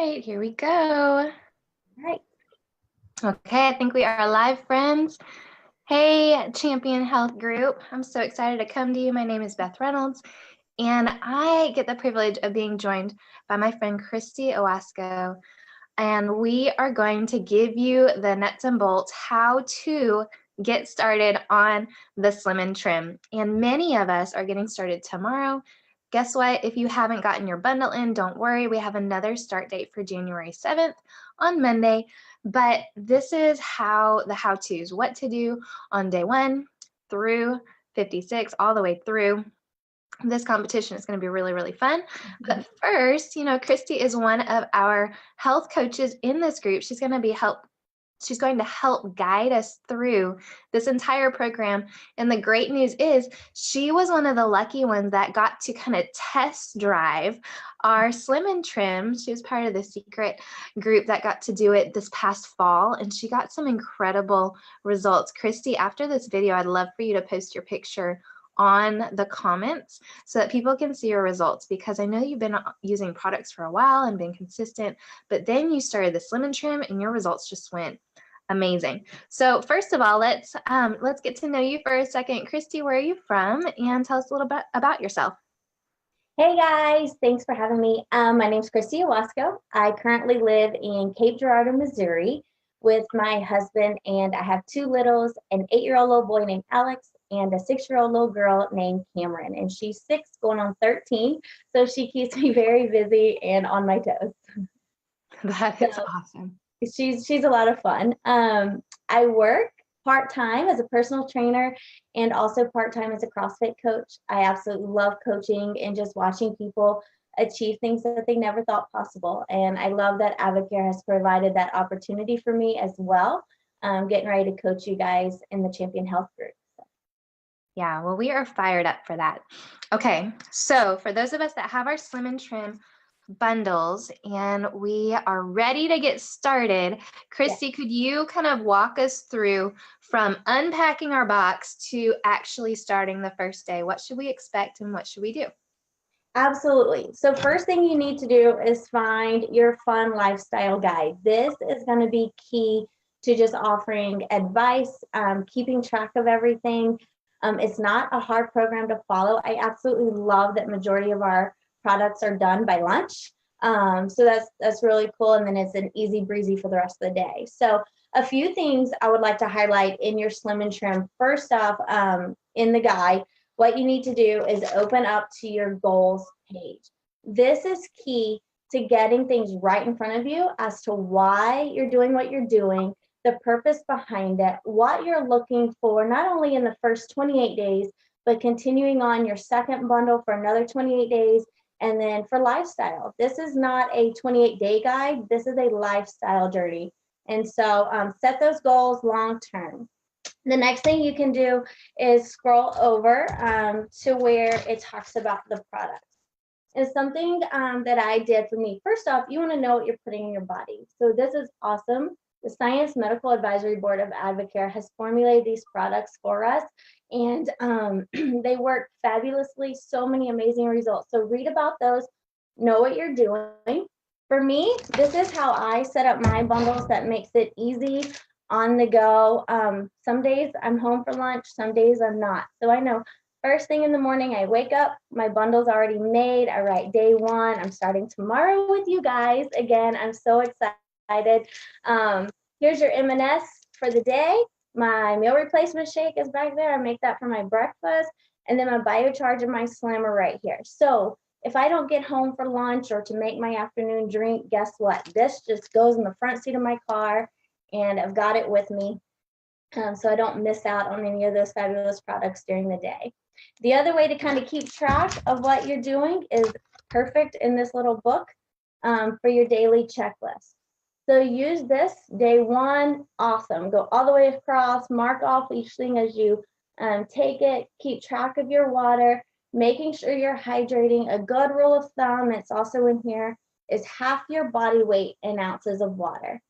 right, here we go. All Right. right, I think we are live, friends. Hey, Champion Health Group. I'm so excited to come to you. My name is Beth Reynolds, and I get the privilege of being joined by my friend Christy Owasco. And we are going to give you the nuts and bolts how to get started on the Slim and Trim. And many of us are getting started tomorrow. Guess what? If you haven't gotten your bundle in, don't worry. We have another start date for January 7th on Monday. But this is how the how-tos, what to do on day 1 through 56, all the way through. This competition is going to be really, really fun. But first, Christy is one of our health coaches in this group. She's going to help guide us through this entire program. And the great news is she was one of the lucky ones that got to kind of test drive our Slim and Trim. She was part of the secret group that got to do it this past fall, and she got some incredible results. Christy, after this video, I'd love for you to post your picture on the comments so that people can see your results, because I know you've been using products for a while and been consistent, but then you started the Slim and Trim and your results just went amazing. So first of all, let's get to know you for a second. Christy, where are you from? And tell us a little bit about yourself. Hey guys, thanks for having me. My name's Christy Owasco. I currently live in Cape Girardeau, Missouri with my husband, and I have two littles, an 8-year-old little boy named Alex and a 6-year-old little girl named Cameron. And she's 6 going on 13, so she keeps me very busy and on my toes. That is awesome. She's a lot of fun. I work part-time as a personal trainer and also part-time as a CrossFit coach. I absolutely love coaching and just watching people achieve things that they never thought possible. And I love that Advocare has provided that opportunity for me as well. Getting ready to coach you guys in the Champion Health Group. Yeah, well, we are fired up for that. Okay, so for those of us that have our Slim and Trim bundles and we are ready to get started, Christy, could you kind of walk us through from unpacking our box to actually starting the first day? What should we expect and what should we do? Absolutely. So first thing you need to do is find your fun lifestyle guide. This is going to be key to just offering advice, keeping track of everything. It's not a hard program to follow. I absolutely love that majority of our products are done by lunch. So that's really cool. And then it's an easy breezy for the rest of the day. So a few things I would like to highlight in your Slim and Trim. First off, in the guide, what you need to do is open up to your goals page. This is key to getting things right in front of you as to why you're doing what you're doing, the purpose behind it, what you're looking for, not only in the first 28 days, but continuing on your second bundle for another 28 days. And then for lifestyle, this is not a 28-day guide. This is a lifestyle journey. And so set those goals long-term. The next thing you can do is scroll over to where it talks about the products. And something that I did for me, first off, you want to know what you're putting in your body. So this is awesome. The Science Medical Advisory Board of Advocare has formulated these products for us, and they work fabulously, so many amazing results. So read about those, know what you're doing. For me, this is how I set up my bundles that makes it easy on the go. Some days I'm home for lunch, some days I'm not. So I know first thing in the morning, I wake up, my bundle's already made. I write day 1. I'm starting tomorrow with you guys. Again, I'm so excited. Here's your M&S for the day. My meal replacement shake is back there. I make that for my breakfast. And then my BioCharge and my Slim are right here. So if I don't get home for lunch or to make my afternoon drink, guess what? This just goes in the front seat of my car, and I've got it with me, so I don't miss out on any of those fabulous products during the day. The other way to kind of keep track of what you're doing is perfect in this little book for your daily checklist. So use this day 1, awesome. Go all the way across, mark off each thing as you take it, keep track of your water, making sure you're hydrating. A good rule of thumb, it's also in here, is half your body weight in ounces of water.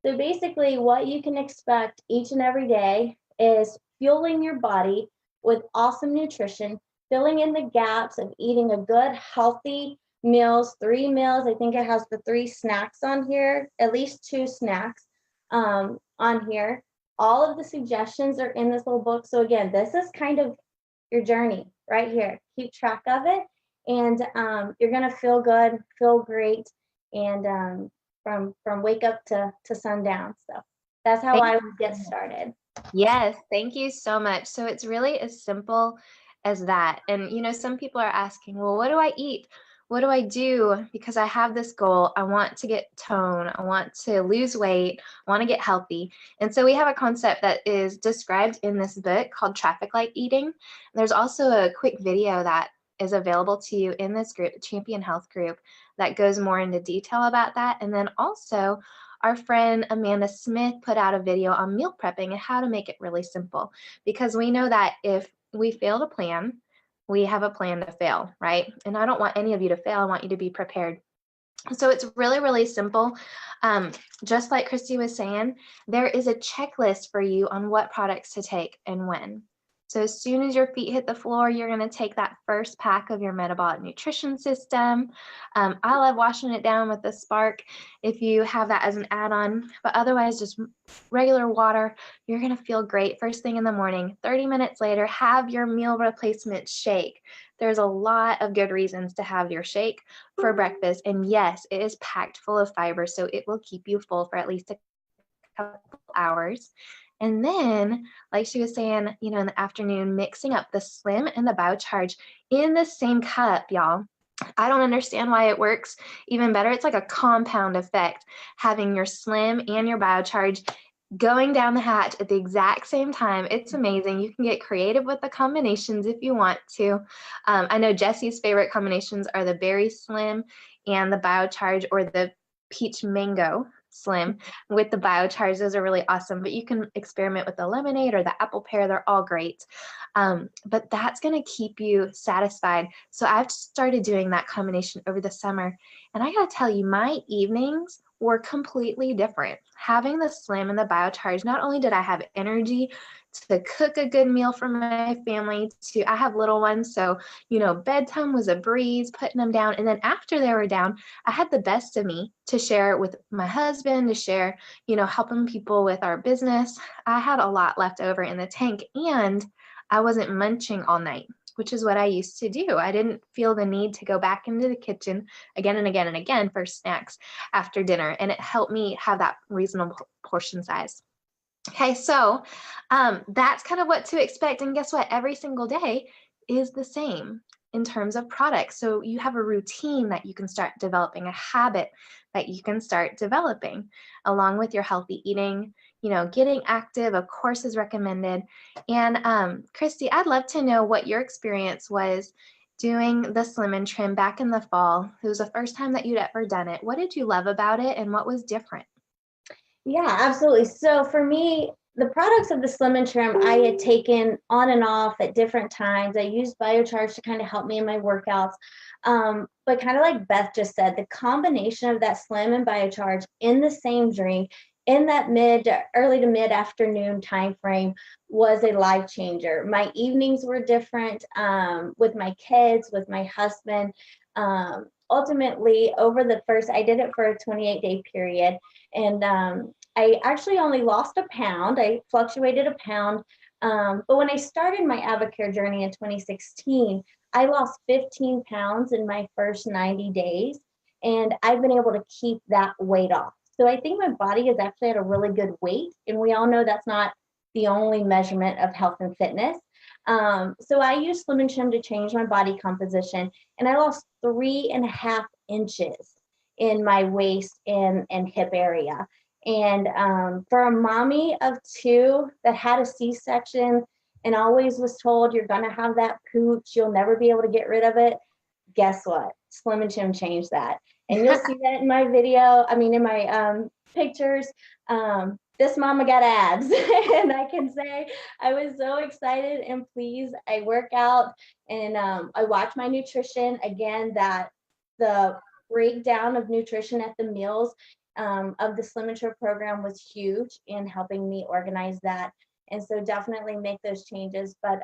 So basically what you can expect each and every day is fueling your body with awesome nutrition, filling in the gaps of eating a good, healthy meals, 3 meals. I think it has the 3 snacks on here, at least 2 snacks on here. All of the suggestions are in this little book. So again, this is kind of your journey right here. Keep track of it, and you're gonna feel good, feel great, and from wake up to sundown. So that's how Thank I you. would get started. Yes, thank you so much. So it's really as simple as that. And some people are asking, well, what do I eat? What do I do? Because I have this goal. I want to get tone. I want to lose weight. I want to get healthy. And so we have a concept that is described in this book called traffic light eating. There's also a quick video that is available to you in this group, the Champion Health group, that goes more into detail about that. And then also our friend Amanda Smith put out a video on meal prepping and how to make it really simple, because we know that if we fail to plan, we have a plan to fail, right? And I don't want any of you to fail. I want you to be prepared. So it's really, really simple. Just like Christy was saying, there is a checklist for you on what products to take and when. So as soon as your feet hit the floor, you're going to take that first pack of your metabolic nutrition system. I love washing it down with the Spark if you have that as an add-on, but otherwise just regular water. You're going to feel great first thing in the morning. 30 minutes later, have your meal replacement shake. There's a lot of good reasons to have your shake for breakfast. And yes, it is packed full of fiber, so it will keep you full for at least a couple hours. And then, like she was saying, in the afternoon, mixing up the Slim and the Biocharge in the same cup, y'all. I don't understand why it works even better. It's like a compound effect, having your Slim and your Biocharge going down the hatch at the exact same time. It's amazing. You can get creative with the combinations if you want to. I know Jesse's favorite combinations are the Berry Slim and the Biocharge, or the Peach Mango Slim with the Biocharge. Those are really awesome, but you can experiment with the lemonade or the apple pear. They're all great. But that's going to keep you satisfied. So I've started doing that combination over the summer. And I got to tell you, my evenings were completely different. Having the Slim and the Biocharge, not only did I have energy to cook a good meal for my family, I have little ones, so bedtime was a breeze, putting them down. And then after they were down, I had the best of me to share with my husband, to share, helping people with our business. I had a lot left over in the tank, and I wasn't munching all night, which is what I used to do. I didn't feel the need to go back into the kitchen again and again and again for snacks after dinner. And it helped me have that reasonable portion size. Okay, so that's kind of what to expect. And guess what? Every single day is the same in terms of products. So you have a routine that you can start developing, a habit that you can start developing along with your healthy eating. Getting active, of course, is recommended. And Christy, I'd love to know what your experience was doing the Slim and Trim back in the fall. It was the first time that you'd ever done it. What did you love about it, and what was different? Yeah, absolutely. So for me, the products of the Slim and Trim I had taken on and off at different times. I used Biocharge to kind of help me in my workouts. But kind of like Beth just said, the combination of that Slim and Biocharge in the same drink in that early to mid afternoon time frame was a life changer. My evenings were different with my kids, with my husband. Ultimately, I did it for a 28-day period. And I actually only lost a pound. I fluctuated a pound. But when I started my Avocare journey in 2016, I lost 15 pounds in my first 90 days. And I've been able to keep that weight off. So I think my body is actually at a really good weight. And we all know that's not the only measurement of health and fitness. So I used Slim and Trim to change my body composition. And I lost 3.5 inches in my waist and hip area. And for a mommy of 2 that had a C-section and always was told you're going to have that pooch, you'll never be able to get rid of it, guess what? Slim and Trim changed that. And you'll see that in my in my pictures. This mama got abs. And I can say I was so excited and pleased. I work out and I watch my nutrition. Again, that the breakdown of nutrition at the meals of the Slim and Trim program was huge in helping me organize that. And so definitely make those changes. But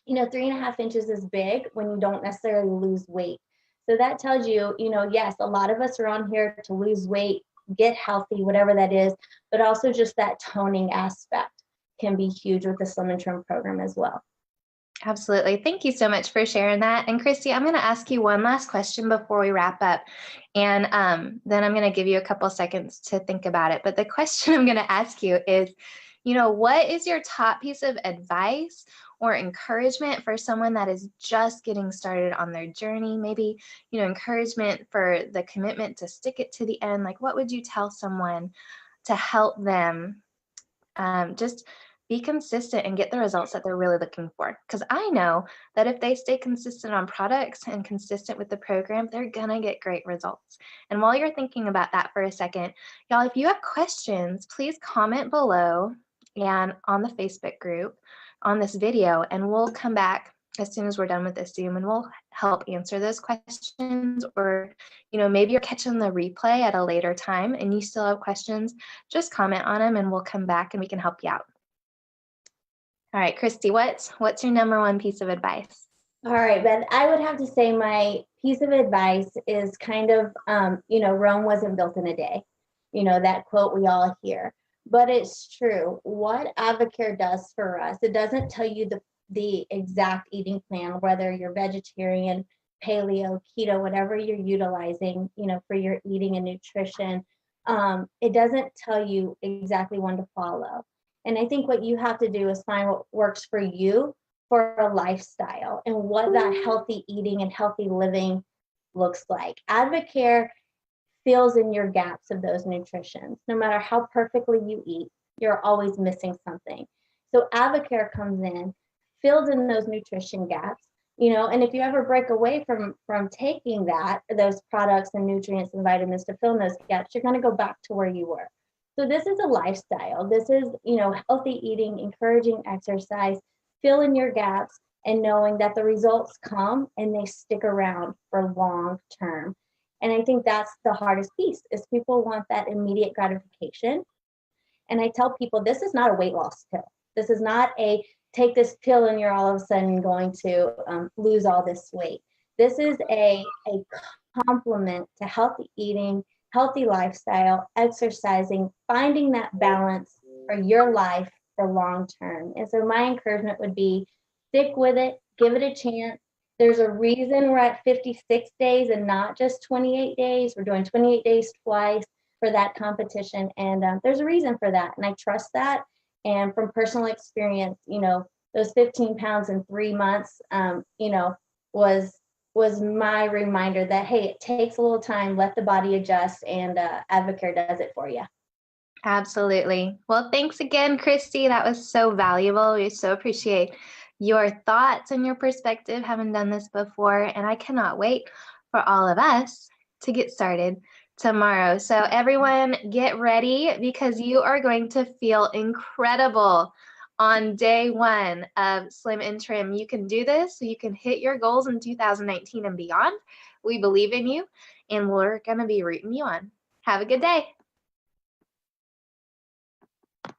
3.5 inches is big when you don't necessarily lose weight. So that tells you, yes, a lot of us are on here to lose weight, get healthy, whatever that is, but also just that toning aspect can be huge with the Slim and Trim program as well. Absolutely. Thank you so much for sharing that. And Christy, I'm going to ask you one last question before we wrap up. And then I'm going to give you a couple seconds to think about it. But the question I'm going to ask you is, what is your top piece of advice or encouragement for someone that is just getting started on their journey? Maybe, encouragement for the commitment to stick it to the end. Like, what would you tell someone to help them just be consistent and get the results that they're really looking for? Because I know that if they stay consistent on products and consistent with the program, they're going to get great results. And while you're thinking about that for a second, y'all, if you have questions, please comment below and on the Facebook group on this video, and we'll come back as soon as we're done with this Zoom and we'll help answer those questions. Or, maybe you're catching the replay at a later time and you still have questions, just comment on them and we'll come back and we can help you out. All right, Christy, what's your number one piece of advice? All right, Beth, I would have to say my piece of advice is kind of, Rome wasn't built in a day. That quote we all hear, but it's true. What Advocare does for us, it doesn't tell you the exact eating plan, whether you're vegetarian, paleo, keto, whatever you're utilizing, for your eating and nutrition. It doesn't tell you exactly when to follow. And I think what you have to do is find what works for you for a lifestyle and what that healthy eating and healthy living looks like. Advocare fills in your gaps of those nutritions. No matter how perfectly you eat, you're always missing something. So Advocare comes in, fills in those nutrition gaps, and if you ever break away from taking those products and nutrients and vitamins to fill in those gaps, you're going to go back to where you were. So this is a lifestyle. This is, healthy eating, encouraging exercise, fill in your gaps, and knowing that the results come and they stick around for long term. And I think that's the hardest piece is people want that immediate gratification. And I tell people, this is not a weight loss pill. This is not a take this pill and you're all of a sudden going to lose all this weight. This is a complement to healthy eating, healthy lifestyle, exercising, finding that balance for your life for long term. And so my encouragement would be stick with it, give it a chance. There's a reason we're at 56 days and not just 28 days. We're doing 28 days twice for that competition. And there's a reason for that. And I trust that. And from personal experience, those 15 pounds in 3 months, was my reminder that, hey, it takes a little time, let the body adjust, and Advocare does it for you. Absolutely. Well, thanks again, Christy. That was so valuable. We so appreciate your thoughts and your perspective, having done this before, and I cannot wait for all of us to get started tomorrow. So everyone get ready because you are going to feel incredible on day one of Slim and Trim. You can do this. So you can hit your goals in 2019 and beyond. We believe in you, and we're going to be rooting you on. Have a good day.